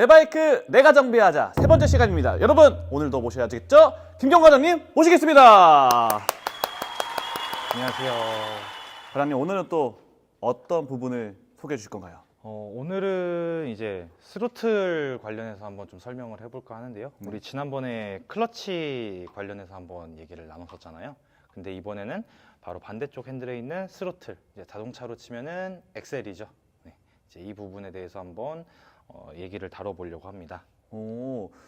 내 바이크 내가 정비하자 세 번째 시간입니다. 여러분 오늘도 모셔야겠죠? 김경 과장님 모시겠습니다. 안녕하세요. 과장님 오늘은 또 어떤 부분을 소개해 주실 건가요? 오늘은 이제 스로틀 관련해서 한번 좀 설명을 해볼까 하는데요. 우리 지난번에 클러치 관련해서 한번 얘기를 나눴었잖아요. 근데 이번에는 바로 반대쪽 핸들에 있는 스로틀, 이제 자동차로 치면은 엑셀이죠. 네, 이제 이 부분에 대해서 한번 얘기를 다뤄보려고 합니다.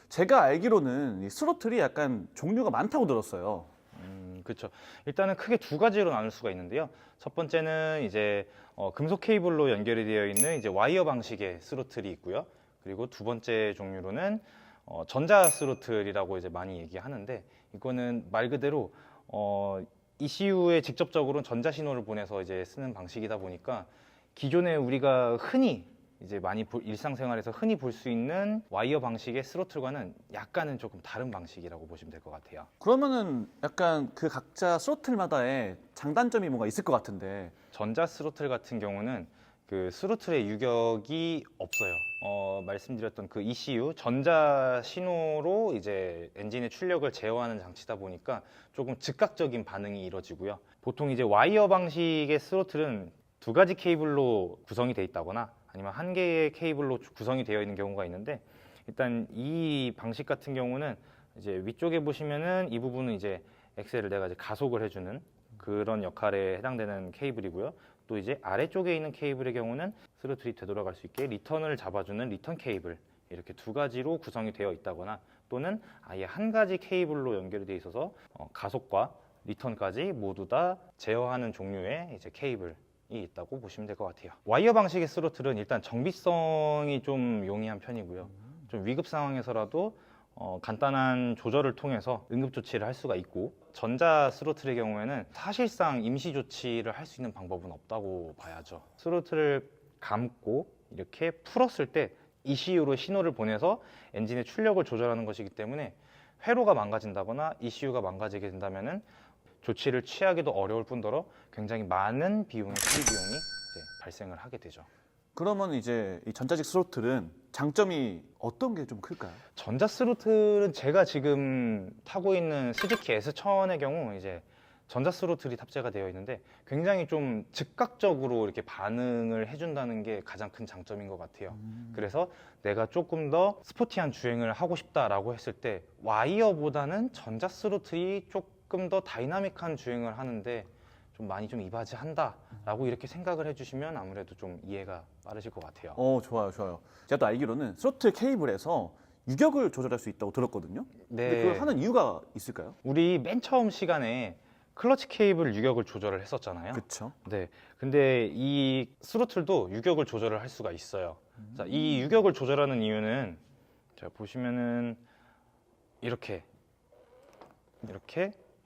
제가 알기로는 이 스로틀이 약간 종류가 많다고 들었어요. 그렇죠. 일단은 크게 두 가지로 나눌 수가 있는데요. 첫 번째는 이제 금속 케이블로 연결이 되어 있는 이제 와이어 방식의 스로틀이 있고요. 그리고 두 번째 종류로는 전자 스로틀이라고 이제 많이 얘기하는데, 이거는 말 그대로 ECU에 직접적으로 전자 신호를 보내서 이제 쓰는 방식이다 보니까 기존에 우리가 흔히 이제 많이 일상생활에서 흔히 볼 수 있는 와이어 방식의 스로틀과는 약간은 조금 다른 방식이라고 보시면 될 것 같아요. 그러면은 약간 그 각자 스로틀마다의 장단점이 뭔가 있을 것 같은데. 전자 스로틀 같은 경우는 그 스로틀의 유격이 없어요. 말씀드렸던 그 ECU 전자 신호로 이제 엔진의 출력을 제어하는 장치다 보니까 조금 즉각적인 반응이 이루어지고요. 보통 이제 와이어 방식의 스로틀은 두 가지 케이블로 구성이 되어 있다거나 아니면 한 개의 케이블로 구성이 되어 있는 경우가 있는데, 일단 이 방식 같은 경우는 이제 위쪽에 보시면은 이 부분은 이제 엑셀을 내가 이제 가속을 해주는 그런 역할에 해당되는 케이블이고요. 또 이제 아래쪽에 있는 케이블의 경우는 스로틀이 되돌아갈 수 있게 리턴을 잡아주는 리턴 케이블, 이렇게 두 가지로 구성이 되어 있다거나 또는 아예 한 가지 케이블로 연결이 되어 있어서 가속과 리턴까지 모두 다 제어하는 종류의 이제 케이블 이 있다고 보시면 될 것 같아요. 와이어 방식의 스로틀은 일단 정비성이 좀 용이한 편이고요. 좀 위급 상황에서라도 간단한 조절을 통해서 응급 조치를 할 수가 있고, 전자 스로틀의 경우에는 사실상 임시 조치를 할 수 있는 방법은 없다고 봐야죠. 스로틀을 감고 이렇게 풀었을 때 ECU로 신호를 보내서 엔진의 출력을 조절하는 것이기 때문에 회로가 망가진다거나 ECU가 망가지게 된다면은 조치를 취하기도 어려울 뿐더러 굉장히 많은 비용의 수리 비용이 발생을 하게 되죠. 그러면 이제 이 전자식 스로틀은 장점이 어떤 게 좀 클까요? 전자 스로틀은 제가 지금 타고 있는 스즈키 S1000의 경우 이제 전자 스로틀이 탑재가 되어 있는데 굉장히 좀 즉각적으로 이렇게 반응을 해준다는 게 가장 큰 장점인 것 같아요. 그래서 내가 조금 더 스포티한 주행을 하고 싶다라고 했을 때 와이어보다는 전자 스로틀이 조금 더 다이나믹한 주행을 하는데 좀 많이 좀 이바지한다라고 이렇게 생각을 해주시면 아무래도 좀 이해가 빠르실 것 같아요. 좋아요, 좋아요. 제가 또 알기로는 스로틀 케이블에서 유격을 조절할 수 있다고 들었거든요. 네. 근데 그걸 하는 이유가 있을까요? 우리 맨 처음 시간에 클러치 케이블 유격을 조절을 했었잖아요. 그렇죠. 네. 근데 이 스로틀도 유격을 조절을 할 수가 있어요. 자, 이 유격을 조절하는 이유는 자, 보시면은 이렇게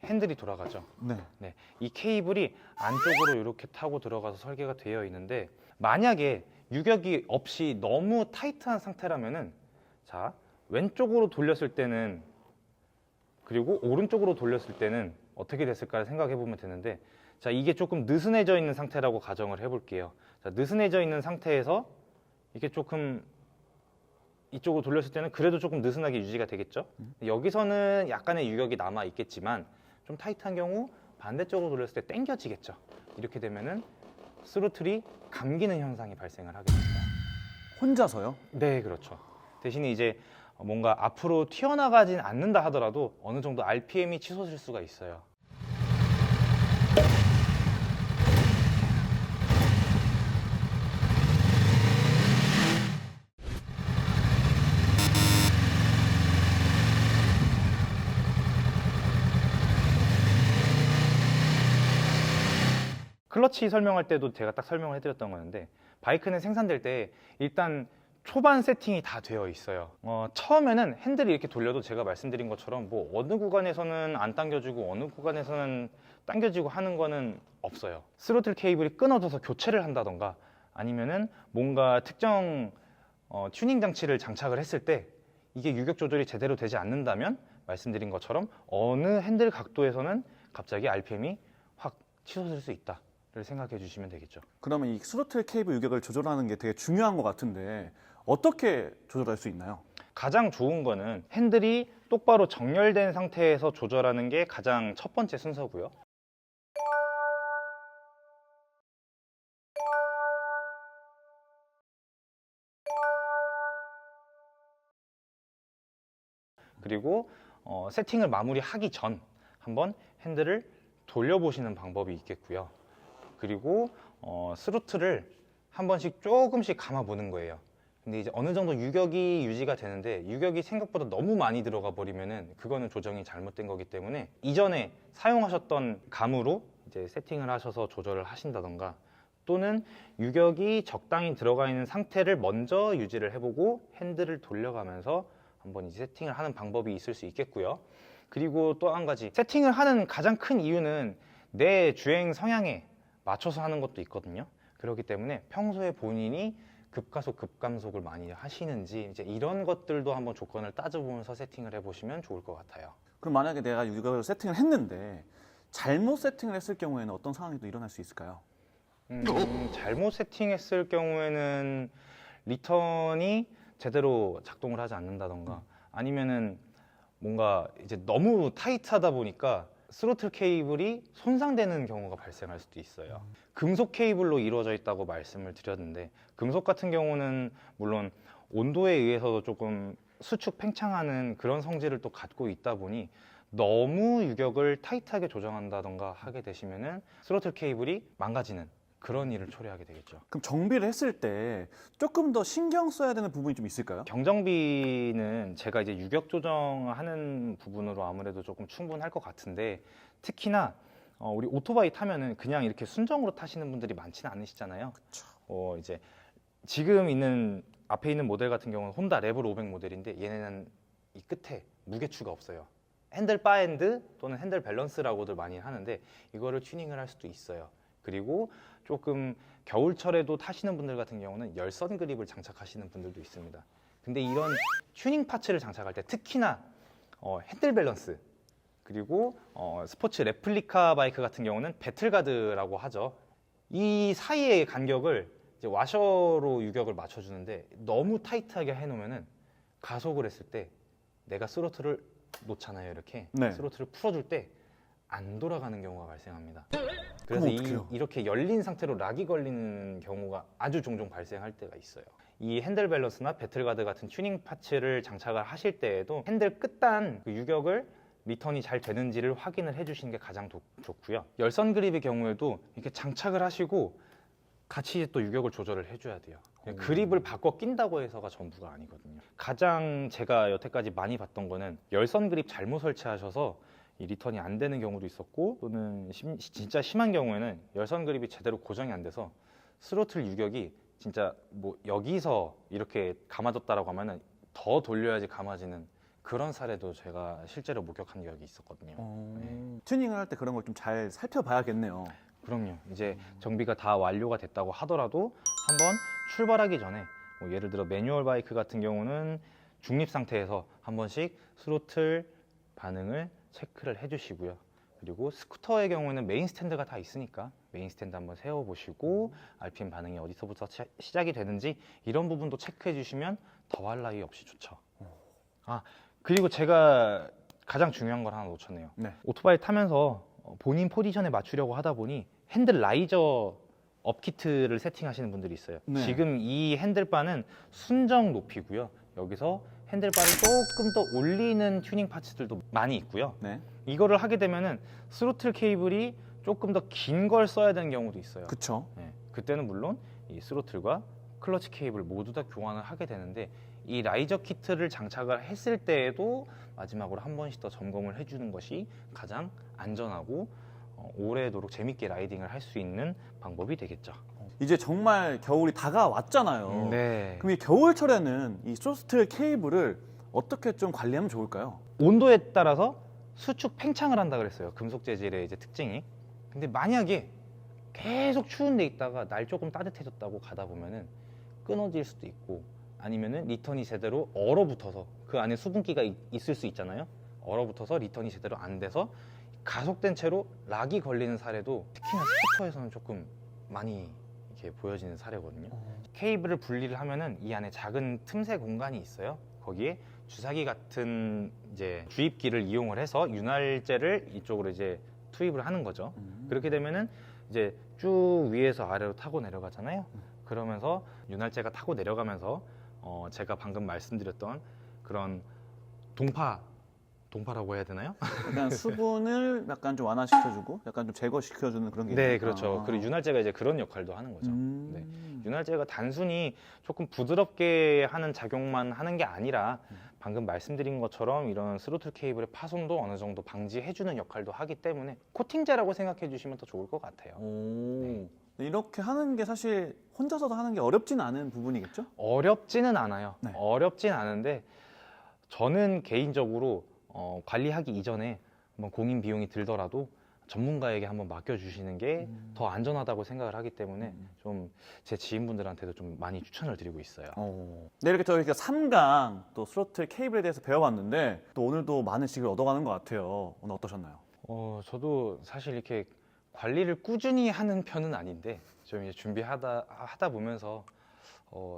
핸들이 돌아가죠. 네. 이 케이블이 안쪽으로 이렇게 타고 들어가서 설계가 되어 있는데, 만약에 유격이 없이 너무 타이트한 상태라면은 자, 왼쪽으로 돌렸을 때는 그리고 오른쪽으로 돌렸을 때는 어떻게 됐을까 생각해 보면 되는데, 자, 이게 조금 느슨해져 있는 상태라고 가정을 해볼게요. 자, 느슨해져 있는 상태에서 이게 조금 이쪽으로 돌렸을 때는 그래도 조금 느슨하게 유지가 되겠죠. 여기서는 약간의 유격이 남아 있겠지만 좀 타이트한 경우 반대쪽으로 돌렸을 때 당겨지겠죠. 이렇게 되면은 스로틀이 감기는 현상이 발생을 하게 됩니다. 혼자서요? 네, 그렇죠. 대신에 이제 뭔가 앞으로 튀어나가진 않는다 하더라도 어느 정도 RPM이 치솟을 수가 있어요. 클러치 설명할 때도 제가 딱 설명을 해드렸던 거였는데, 바이크는 생산될 때 일단 초반 세팅이 다 되어 있어요. 처음에는 핸들이 이렇게 돌려도 제가 말씀드린 것처럼 뭐 어느 구간에서는 안 당겨지고 어느 구간에서는 당겨지고 하는 거는 없어요. 스로틀 케이블이 끊어져서 교체를 한다던가 아니면은 뭔가 특정 튜닝 장치를 장착을 했을 때 이게 유격 조절이 제대로 되지 않는다면 말씀드린 것처럼 어느 핸들 각도에서는 갑자기 RPM이 확 치솟을 수 있다 를 생각해 주시면 되겠죠. 그러면 이 스로틀 케이블 유격을 조절하는 게 되게 중요한 것 같은데 어떻게 조절할 수 있나요? 가장 좋은 거는 핸들이 똑바로 정렬된 상태에서 조절하는 게 가장 첫 번째 순서고요. 그리고 세팅을 마무리하기 전 한번 핸들을 돌려보시는 방법이 있겠고요. 그리고 스로틀을 한 번씩 조금씩 감아보는 거예요. 근데 이제 어느 정도 유격이 유지가 되는데 유격이 생각보다 너무 많이 들어가 버리면은 그거는 조정이 잘못된 거기 때문에 이전에 사용하셨던 감으로 이제 세팅을 하셔서 조절을 하신다던가 또는 유격이 적당히 들어가 있는 상태를 먼저 유지를 해보고 핸들을 돌려가면서 한번 이제 세팅을 하는 방법이 있을 수 있겠고요. 그리고 또 한 가지 세팅을 하는 가장 큰 이유는 내 주행 성향에 맞춰서 하는 것도 있거든요. 그렇기 때문에 평소에 본인이 급가속, 급감속을 많이 하시는지 이제 이런 것들도 한번 조건을 따져보면서 세팅을 해보시면 좋을 것 같아요. 그럼 만약에 내가 유격을 세팅을 했는데 잘못 세팅을 했을 경우에는 어떤 상황이 또 일어날 수 있을까요? 잘못 세팅했을 경우에는 리턴이 제대로 작동을 하지 않는다던가 아니면은 뭔가 이제 너무 타이트하다 보니까 스로틀 케이블이 손상되는 경우가 발생할 수도 있어요. 금속 케이블로 이루어져 있다고 말씀을 드렸는데 금속 같은 경우는 물론 온도에 의해서도 조금 수축 팽창하는 그런 성질을 또 갖고 있다 보니 너무 유격을 타이트하게 조정한다던가 하게 되시면은 스로틀 케이블이 망가지는 그런 일을 초래하게 되겠죠. 그럼 정비를 했을 때 조금 더 신경 써야 되는 부분이 좀 있을까요? 경정비는 제가 이제 유격 조정하는 부분으로 아무래도 조금 충분할 것 같은데 특히나 우리 오토바이 타면은 그냥 이렇게 순정으로 타시는 분들이 많지는 않으시잖아요. 이제 지금 있는 앞에 있는 모델 같은 경우는 혼다 레벨 500 모델인데 얘네는 이 끝에 무게추가 없어요. 핸들 바엔드 또는 핸들 밸런스라고들 많이 하는데 이거를 튜닝을 할 수도 있어요. 그리고 조금 겨울철에도 타시는 분들 같은 경우는 열선 그립을 장착하시는 분들도 있습니다. 근데 이런 튜닝 파츠를 장착할 때 특히나 핸들 밸런스 그리고 스포츠 레플리카 바이크 같은 경우는 배틀가드라고 하죠. 이 사이의 간격을 이제 와셔로 유격을 맞춰주는데 너무 타이트하게 해놓으면은 가속을 했을 때 내가 스로틀을 놓잖아요. 이렇게 네. 스로틀을 풀어줄 때 안 돌아가는 경우가 발생합니다. 그럼 그래서 어떡해요? 이렇게 열린 상태로 락이 걸리는 경우가 아주 종종 발생할 때가 있어요. 이 핸들 밸런스나 배틀가드 같은 튜닝 파츠를 장착을 하실 때에도 핸들 끝단 그 유격을 리턴이 잘 되는지를 확인을 해주시는 게 가장 좋고요. 열선 그립의 경우에도 이렇게 장착을 하시고 같이 또 유격을 조절을 해줘야 돼요. 그립을 바꿔 낀다고 해서가 전부가 아니거든요. 가장 제가 여태까지 많이 봤던 거는 열선 그립 잘못 설치하셔서 이 리턴이 안 되는 경우도 있었고 또는 진짜 심한 경우에는 열선 그립이 제대로 고정이 안 돼서 스로틀 유격이 진짜 뭐 여기서 이렇게 감아졌다라고 하면은 더 돌려야지 감아지는 그런 사례도 제가 실제로 목격한 적이 있었거든요. 네. 튜닝을 할 때 그런 걸 좀 잘 살펴봐야겠네요. 그럼요. 이제 정비가 다 완료가 됐다고 하더라도 한번 출발하기 전에 뭐 예를 들어 매뉴얼 바이크 같은 경우는 중립 상태에서 한 번씩 스로틀 반응을 체크를 해주시고요. 그리고 스쿠터의 경우는 메인 스탠드가 다 있으니까 메인 스탠드 한번 세워보시고 RPM 반응이 어디서부터 시작이 되는지 이런 부분도 체크해 주시면 더할 나위 없이 좋죠. 그리고 제가 가장 중요한 걸 하나 놓쳤네요. 네. 오토바이 타면서 본인 포지션에 맞추려고 하다 보니 핸들 라이저 업키트를 세팅하시는 분들이 있어요. 네. 지금 이 핸들바는 순정 높이고요. 여기서 핸들바를 조금 더 올리는 튜닝 파츠들도 많이 있고요. 네. 이거를 하게 되면은 스로틀 케이블이 조금 더 긴 걸 써야 되는 경우도 있어요. 그쵸. 네, 그때는 물론 이 스로틀과 클러치 케이블 모두 다 교환을 하게 되는데 이 라이저 키트를 장착을 했을 때에도 마지막으로 한 번씩 더 점검을 해주는 것이 가장 안전하고 오래도록 재밌게 라이딩을 할 수 있는 방법이 되겠죠. 이제 정말 겨울이 다가왔잖아요. 네. 그럼 이 겨울철에는 이 스로틀 케이블을 어떻게 좀 관리하면 좋을까요? 온도에 따라서 수축 팽창을 한다 그랬어요. 금속 재질의 이제 특징이. 근데 만약에 계속 추운 데 있다가 날 조금 따뜻해졌다고 가다 보면은 끊어질 수도 있고 아니면은 리턴이 제대로 얼어붙어서 그 안에 수분기가 있을 수 있잖아요. 얼어붙어서 리턴이 제대로 안 돼서 가속된 채로 락이 걸리는 사례도 특히나 스쿠터에서는 조금 많이 이렇게 보여지는 사례거든요. 케이블을 분리를 하면은 이 안에 작은 틈새 공간이 있어요. 거기에 주사기 같은 이제 주입기를 이용을 해서 윤활제를 이쪽으로 이제 투입을 하는 거죠. 그렇게 되면은 이제 쭉 위에서 아래로 타고 내려가잖아요. 그러면서 윤활제가 타고 내려가면서 제가 방금 말씀드렸던 그런 동파라고 해야 되나요? 약간 수분을 약간 좀 완화시켜주고 약간 좀 제거시켜주는 그런 게 네, 있구나. 그렇죠. 그리고 윤활제가 이제 그런 역할도 하는 거죠. 음. 네. 윤활제가 단순히 조금 부드럽게 하는 작용만 하는 게 아니라 방금 말씀드린 것처럼 이런 스로틀 케이블의 파손도 어느 정도 방지해주는 역할도 하기 때문에 코팅제라고 생각해 주시면 더 좋을 것 같아요. 오. 이렇게 하는 게 사실 혼자서도 하는 게 어렵진 않은 부분이겠죠? 어렵지는 않아요. 네. 어렵진 않은데 저는 개인적으로 관리하기 이전에 한번 공인 비용이 들더라도 전문가에게 한번 맡겨주시는 게 더 안전하다고 생각을 하기 때문에 좀 제 지인분들한테도 좀 많이 추천을 드리고 있어요. 네, 이렇게 저희가 3강 또 스로틀 케이블에 대해서 배워봤는데 또 오늘도 많은 지식을 얻어가는 것 같아요. 오늘 어떠셨나요? 저도 사실 이렇게 관리를 꾸준히 하는 편은 아닌데 좀 이제 하다 보면서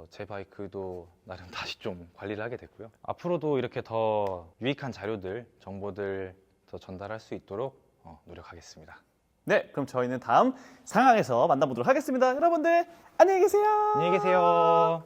제 바이크도 나름 다시 좀 관리를 하게 됐고요. 앞으로도 이렇게 더 유익한 자료들, 정보들 더 전달할 수 있도록 노력하겠습니다. 네, 그럼 저희는 다음 상황에서 만나보도록 하겠습니다. 여러분들 안녕히 계세요. 안녕히 계세요.